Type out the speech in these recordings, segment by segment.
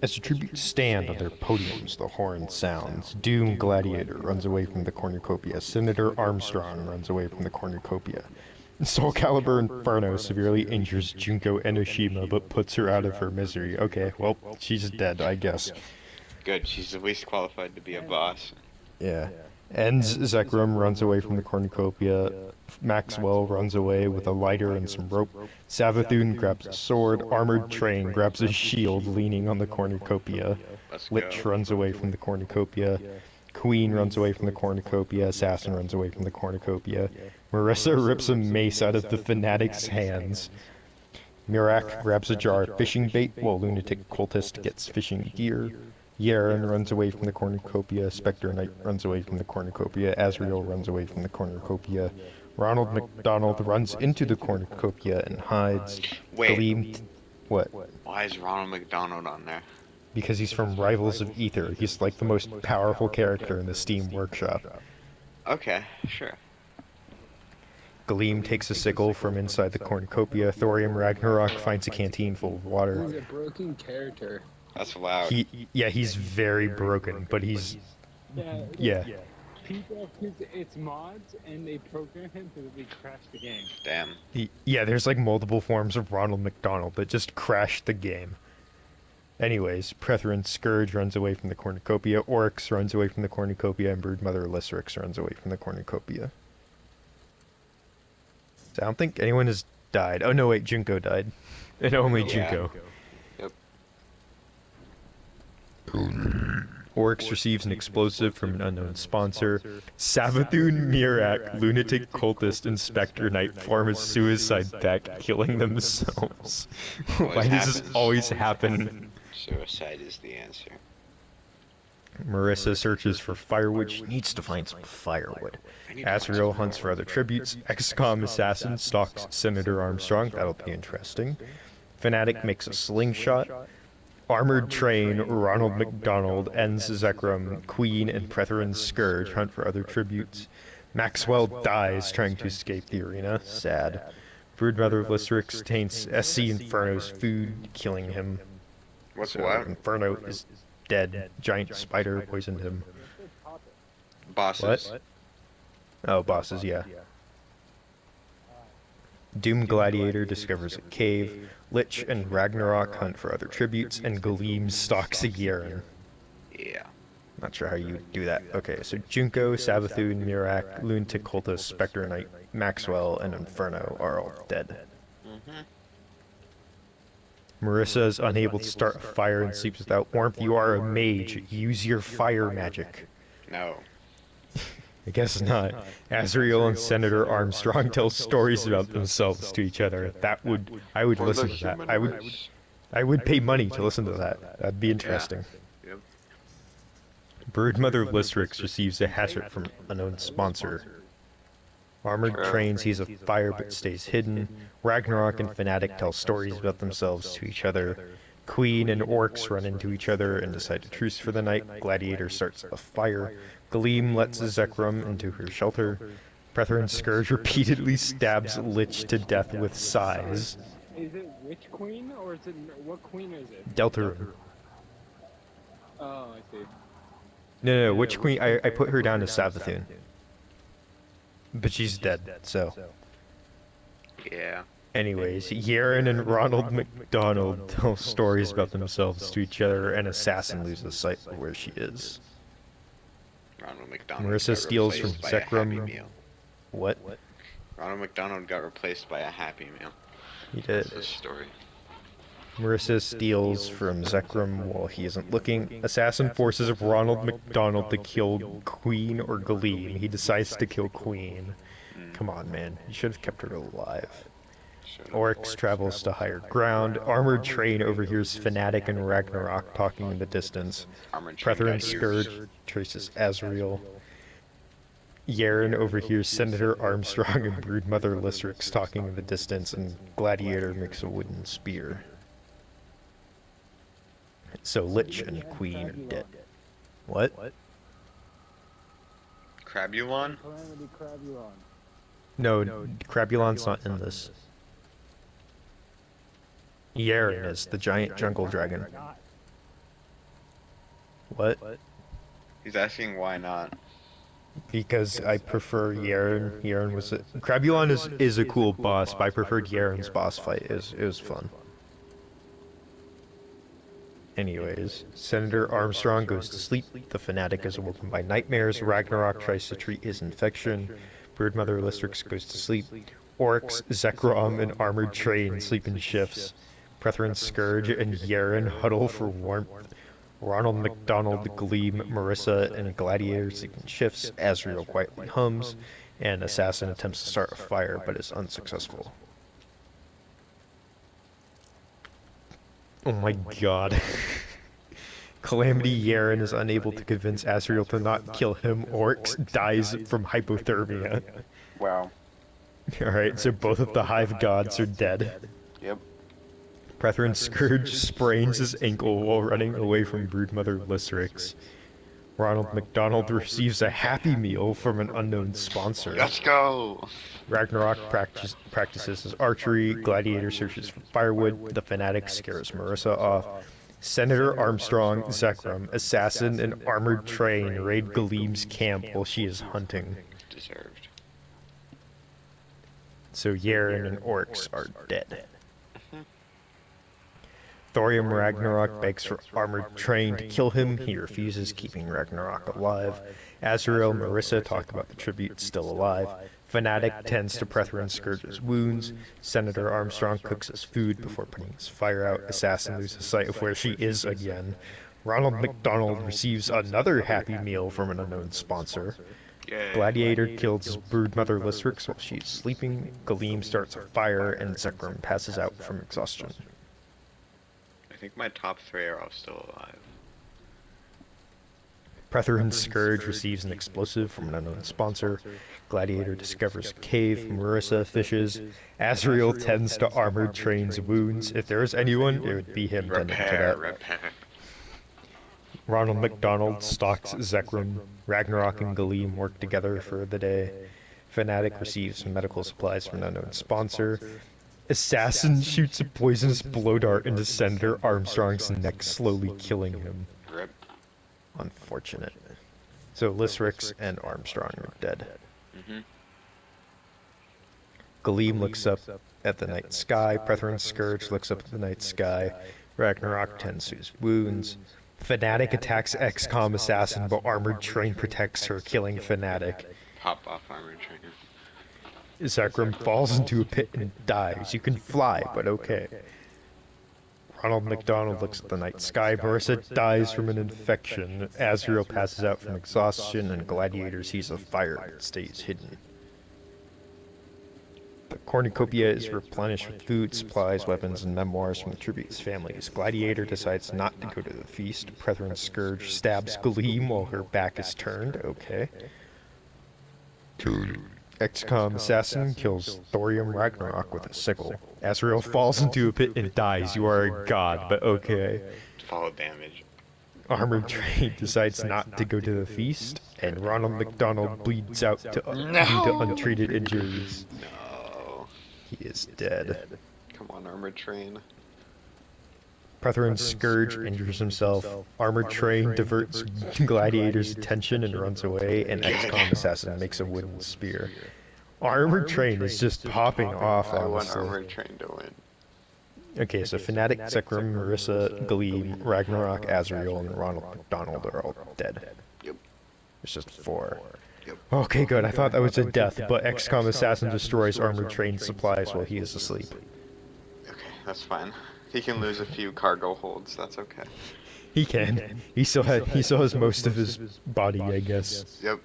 As the tributes stand on their podiums, the horn sounds. Doom Gladiator runs away from the cornucopia. Senator Armstrong runs away from the cornucopia. Soul Calibur Inferno severely injures Junko Enoshima but puts her out of her misery. Okay, well, she's dead, I guess. Good, she's the least qualified to be a boss. Yeah. Ends Zekrom runs away from the cornucopia. Maxwell runs away with a lighter and some rope. Savathun grabs a sword. Armored Train grabs a shield leaning on the cornucopia. Let's Lich go. runs away from the cornucopia. Queen runs away from the cornucopia. Assassin runs away from the cornucopia. Marissa rips a mace out of the fanatic's hands. Mirak grabs a jar of fishing bait while Lunatic Cultist gets fishing gear. Yaren runs away from the cornucopia. Spectre Knight runs away from the cornucopia. Azrael runs away from the cornucopia. Ronald McDonald runs into the cornucopia and hides. Wait. Gleam. What? Why is Ronald McDonald on there? Because he's from Rivals of Ether. He's like the most powerful character in the Steam Workshop. Okay, sure. Gleam takes a sickle from inside the cornucopia. Thorium Ragnarok finds a canteen full of water. He's a broken character. That's loud. He's very broken, but he's... Yeah. People, it's mods, and they program him so that they crash the game. Damn. Yeah, there's like multiple forms of Ronald McDonald that just crashed the game. Anyways, Prethrin Scourge runs away from the cornucopia. Oryx runs away from the cornucopia, and Broodmother Lyserix runs away from the cornucopia. So I don't think anyone has died. Oh no, wait, Junko died. And only Junko. Yep. Oryx receives an explosive from an unknown sponsor. Savathun, Mirak, Lunatic Cultist, and Spectre Knight form a suicide pact, killing themselves. Why does this always happen? Suicide is the answer. Marissa searches for firewood. She needs to find some firewood. Azrael hunts for other tributes. XCOM Assassin stalks Senator Armstrong. That'll be interesting. Fanatic makes a slingshot. Armored Train, Ronald McDonald, ends Zekrom, Queen, and Prethrin Scourge hunt for other tributes. Maxwell dies trying to escape the arena. Sad. Broodmother Lyserix taints SC Inferno's food, killing him. What's So what? Inferno is dead. Giant spider poisoned him. Bosses. What? Oh, bosses, yeah. Doom Gladiator discovers a cave. Lich and Ragnarok hunt for other tributes, and Gleam stalks a Yaren. Yeah. Not sure how you would do that. Okay, so Junko, Savathun, Mirak, Lunatic Cultist, Spectre Knight, Maxwell, and Inferno are all dead. Marissa is unable to start a fire and sleeps without warmth. You are a mage. Use your fire magic. No. I guess not. Azrael and Senator Armstrong tell stories about themselves to each other. I would listen to that. I would pay money to listen to that. That'd be interesting. Yeah. Yep. Broodmother Lyserix receives a hatchet from unknown sponsor. Armored Train sees a fire but stays hidden. Ragnarok and Fanatic tell stories about themselves to each other. Queen and Orcs run into each other and decide to truce for the night. Gladiator starts a fire. Gleam lets Zekrom into her shelter. Prethrin Scourge repeatedly stabs Lich to death with sighs. Is it which queen, or is it what queen is it? Deltarune. Oh, I see. No, which queen? I put her down to Savathun. But she's dead, so. Yeah. Anyways, Yaren and Ronald McDonald tell stories about themselves to each other, and Assassin loses sight of where she is. Ronald McDonald. Marissa got steals from replaced by a Happy Zekrom. Meal. What? Ronald McDonald got replaced by a Happy Meal. He did. That's his story. Marissa steals from Zekrom while he isn't looking. Assassin forces Ronald McDonald to kill Queen or Gleam. He decides to kill Queen. Come on, man. You should have kept her alive. Oryx travels to higher ground. Armored Train overhears Fanatic and Ragnarok talking in the distance. Prethrin Scourge traces Azrael. Yaren overhears Senator Armstrong and Broodmother Lyserix talking in the distance, and Gladiator makes a wooden spear. So Lich and Queen are dead. What? Crabulon? Calamity Crabulon. No, Crabulon's not in this. Yaren is the giant jungle dragon. What? He's asking why not. Because I prefer Yaren. Yaren was Crabulon is a cool boss, but I preferred Yaren's boss fight. It was fun. Anyways, Senator Armstrong goes to sleep. The fanatic is awoken by nightmares. Ragnarok tries to treat his infection. Broodmother Listrix goes to sleep. Oryx, Zekrom, and Armored Train sleep in shifts. Prethrin Scourge and Yaren huddle for warmth. Ronald McDonald, Gleam, Marissa, and Gladiator sleep in shifts. Azrael quietly hums, and Assassin attempts to start a fire but is unsuccessful. Oh my god. Calamity Yaren is unable to convince Azrael to not kill him. Oryx dies from hypothermia. Wow. Alright, so both of the Hive gods are dead. Yep. Prethrin Scourge sprains his ankle while running away from Broodmother Listrix. Ronald McDonald receives a Happy Meal from an unknown sponsor. Let's go! Ragnarok practices his archery. Gladiator searches for firewood. The fanatic scares Marissa off. Senator Armstrong, Zekrom, Assassin, and Armored Train raid Gleam's camp while she is hunting. Deserved. So Yaren and Oryx are dead. Thorium Ragnarok begs for Armored Train to kill him. He refuses, keeping Ragnarok alive. Azrael and Marissa talk about the tribute still alive. Fanatic tends to Prethrin Scourge's wounds. Senator Armstrong cooks his food before putting his fire out. Assassin loses sight of where she is again. Ronald McDonald receives another Happy Meal from an unknown sponsor. Yay. Gladiator kills Broodmother Listrix while she's sleeping. Gleam starts a fire, and Zekrom passes out from exhaustion. I think my top 3 are all still alive. Prethrin Scourge receives an explosive from an unknown sponsor. Gladiator discovers a cave. Marissa fishes. Azrael tends to Armored Train's wounds. If there is anyone, it would be him tending to that. Repair. Ronald McDonald stalks Zekrom. Ragnarok and Gleam work together for the day. Fanatic receives medical supplies from an unknown sponsor. Assassin shoots a poisonous blow dart into Senator Armstrong's neck, slowly killing him. Rip. Unfortunate. So Listrix and Armstrong are dead. Mm-hmm. Gleam looks up at the night sky. Prethrin Scourge looks up at the night sky. Ragnarok tends to his wounds. Fanatic attacks XCOM Assassin, but Armored Train protects her, killing Fanatic. Pop off Armored Train. Zekrom falls into a pit and dies. You can fly, but okay. Ronald McDonald looks at the night sky. Marissa dies from an infection. Azrael passes out from exhaustion, and Gladiator sees a fire that stays hidden. The cornucopia is replenished with food, supplies, weapons, and memoirs from the tribute's families. Gladiator decides not to go to the feast. Prethrin Scourge stabs Gleam while her back is turned. Okay. XCOM Assassin kills Thorium Ragnarok with a sickle. Azrael falls into a pit and dies. You are a god, but okay. Fall damage. Armored Train decides not to go to the feast, and Ronald McDonald bleeds out due to untreated injuries. No. He is dead. Come on, Armored Train. Prethrin Scourge injures himself. Armored Train diverts Gladiator's attention and runs away, and XCOM Assassin makes a wooden spear. Armored Train is just popping off, I want honestly. Armored Train to win. Okay, so Fanatic, Zekrom, Marissa, Gleam, Ragnarok, Azrael, and Ronald McDonald are all dead. Yep. There's just 4. Yep. Okay, good. I thought that was a death, but XCOM Assassin destroys Armored Train supplies while he is asleep. Okay, that's fine. He can lose a few cargo holds, that's okay. He can. He still has most of his body, I guess. Yep.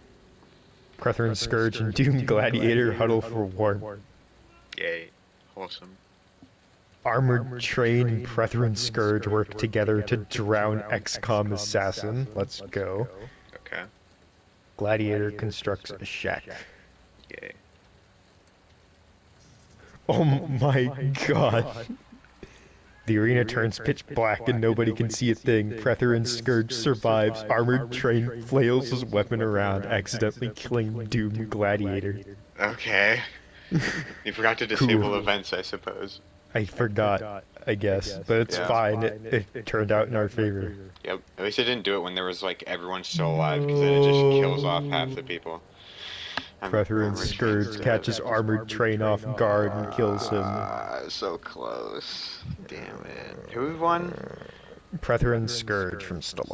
Prethrin Scourge and Doom Gladiator huddle for warmth. Yay. Wholesome. Armored Train and Prethrin Scourge work together to drown XCOM Assassin. Let's go. Okay. Gladiator constructs a shack. Yay. Oh my god. The arena turns pitch black and nobody can see a thing. Prethrin Scourge survives. Armored Train flails his weapon around, accidentally killing Doom Gladiator. Okay. You forgot to disable events, I suppose. I forgot. I guess, but it's Yeah. fine. It turned out in our favor. Yep. At least it didn't do it when there was like everyone still alive, because then it just kills off half the people. Pretherin's Scourge catches Armored Train off guard and kills him. So close. Damn it. Who won? Pretherin's Scourge from Stallone.